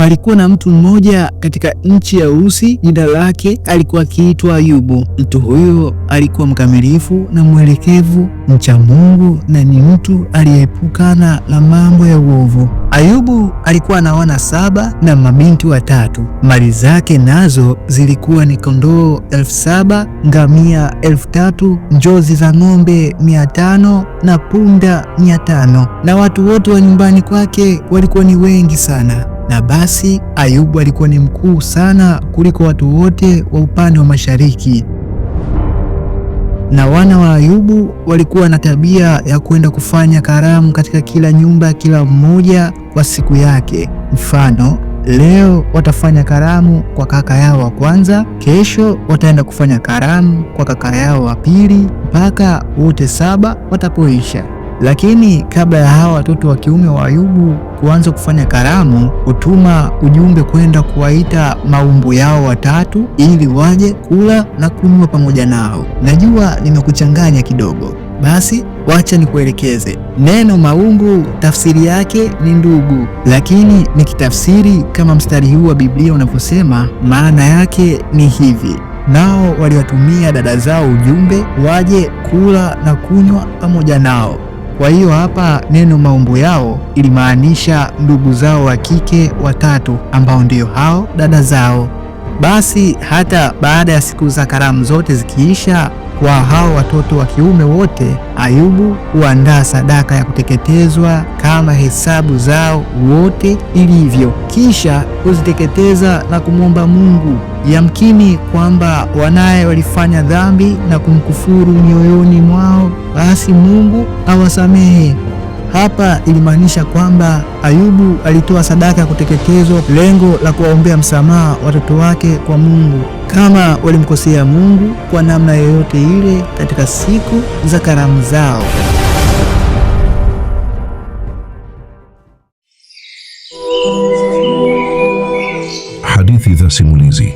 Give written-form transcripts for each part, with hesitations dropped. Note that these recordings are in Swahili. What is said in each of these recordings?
palikuwa na mtu mmoja katika nchi ya Usi, jina lake alikuwa akiitwa Ayubu. Mtu huyo alikuwa mkamilifu na mwelekevu, mcha Mungu na ni mtu aliyeepukana na mambo ya uovu. Ayubu alikuwa na wana 7 na mabinti 3. Mali zake nazo zilikuwa ni kondoo 7,000, ngamia 3,000, njozi za ng'ombe 500 na punda 500, na watu wote wa nyumbani kwake walikuwa ni wengi sana. Na basi Ayubu alikuwa ni mkuu sana kuliko watu wote wa upande wa mashariki. Na wana wa Ayubu walikuwa na tabia ya kwenda kufanya karamu katika kila nyumba, kila mmoja kwa siku yake. Mfano, leo watafanya karamu kwa kaka yao wa kwanza, kesho wataenda kufanya karamu kwa kaka yao wa pili, mpaka wote 7 watapoisha. Lakini kabla ya hawa watoto wa kiume wa Ayubu kuanza kufanya karamu, hutuma ujumbe kwenda kuwaita maumbu yao 3 ili waje kula na kunywa pamoja nao. Najua nimekuchanganya kidogo, basi wacha nikuelekeze. Neno maumbu tafsiri yake ni ndugu, lakini nikitafsiri kama mstari huu wa Biblia unavyosema, maana yake ni hivi: nao waliwatumia dada zao ujumbe waje kula na kunywa pamoja nao. Kwa hiyo hapa neno maumbu yao ilimaanisha ndugu zao wa kike 3 ambao ndio hao dada zao. Basi hata baada ya siku za karamu zote zikiisha, kwa hao watoto wa kiume wote, Ayubu huandaa sadaka ya kuteketezwa kama hesabu zao wote ilivyo, kisha kuziteketeza na kumwomba Mungu. Yamkini kwamba wanaye walifanya dhambi na kumkufuru mioyoni mwao, basi Mungu awasamehe. Hapa ilimaanisha kwamba Ayubu alitoa sadaka ya kuteketezwa, lengo la kuwaombea msamaha watoto wake kwa Mungu kama walimkosea Mungu kwa namna yoyote ile katika siku za karamu zao. Hadithi za simulizi.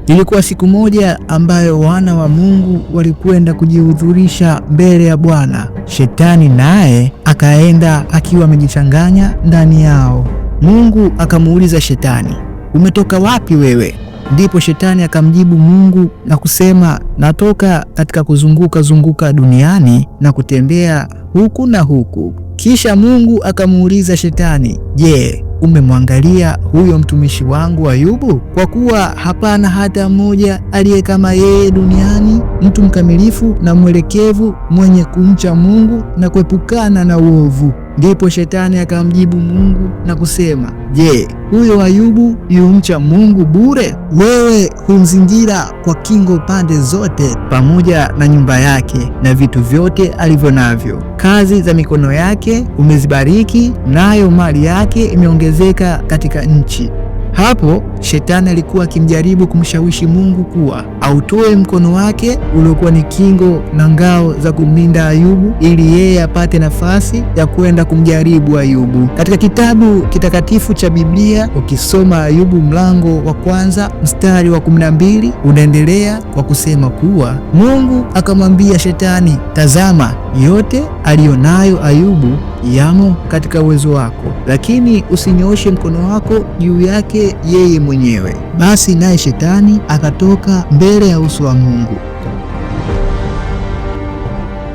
Ilikuwa siku moja ambayo wana wa Mungu walikwenda kujihudhurisha mbele ya Bwana. Shetani naye akaenda akiwa amejichanganya ndani yao. Mungu akamuuliza Shetani, umetoka wapi wewe? Ndipo Shetani akamjibu Mungu na kusema, natoka katika kuzunguka duniani na kutembea huku na huku. Kisha Mungu akamuuliza Shetani, je, umemwangalia huyo mtumishi wangu Ayubu? Kwa kuwa hapana hata mmoja aliye kama yeye duniani, mtu mkamilifu na mwelekevu, mwenye kumcha Mungu na kuepukana na uovu. Ndipo Shetani akamjibu Mungu na kusema, je, huyo Ayubu yumcha Mungu bure? Wewe humzingira kwa kingo pande zote, pamoja na nyumba yake na vitu vyote alivyo navyo. Kazi za mikono yake umezibariki, nayo mali yake imeongezeka katika nchi. Hapo Shetani alikuwa akimjaribu kumshawishi Mungu kuwa autoe mkono wake uliokuwa ni kingo na ngao za kumlinda Ayubu, ili yeye apate nafasi ya kwenda kumjaribu Ayubu. Katika kitabu kitakatifu cha Biblia, ukisoma Ayubu mlango wa 1 mstari wa 12, unaendelea kwa kusema kuwa Mungu akamwambia Shetani, tazama, yote aliyonayo Ayubu yamo katika uwezo wako, lakini usinyooshe mkono wako juu yake yeye mwenyewe. Basi naye Shetani akatoka mbele ya uso wa Mungu.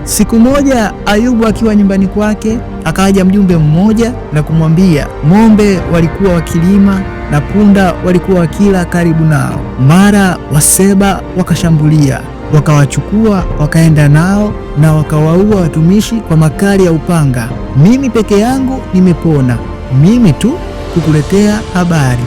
Siku moja Ayubu akiwa nyumbani kwake, akaja mjumbe mmoja na kumwambia, ng'ombe walikuwa wakilima na punda walikuwa wakila karibu nao. Mara Waseba wakashambulia, wakawachukua wakaenda nao na wakawaua watumishi kwa makali ya upanga. Mimi peke yangu nimepona, mimi tu kukuletea habari.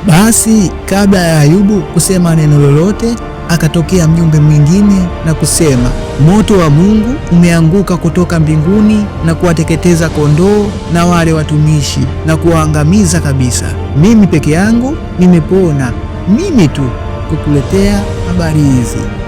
Basi kabla ya Ayubu kusema neno lolote, akatokea mjumbe mwingine na kusema, moto wa Mungu umeanguka kutoka mbinguni na kuwateketeza kondoo na wale watumishi na kuwaangamiza kabisa. Mimi peke yangu nimepona, mimi tu kukuletea habari hizi.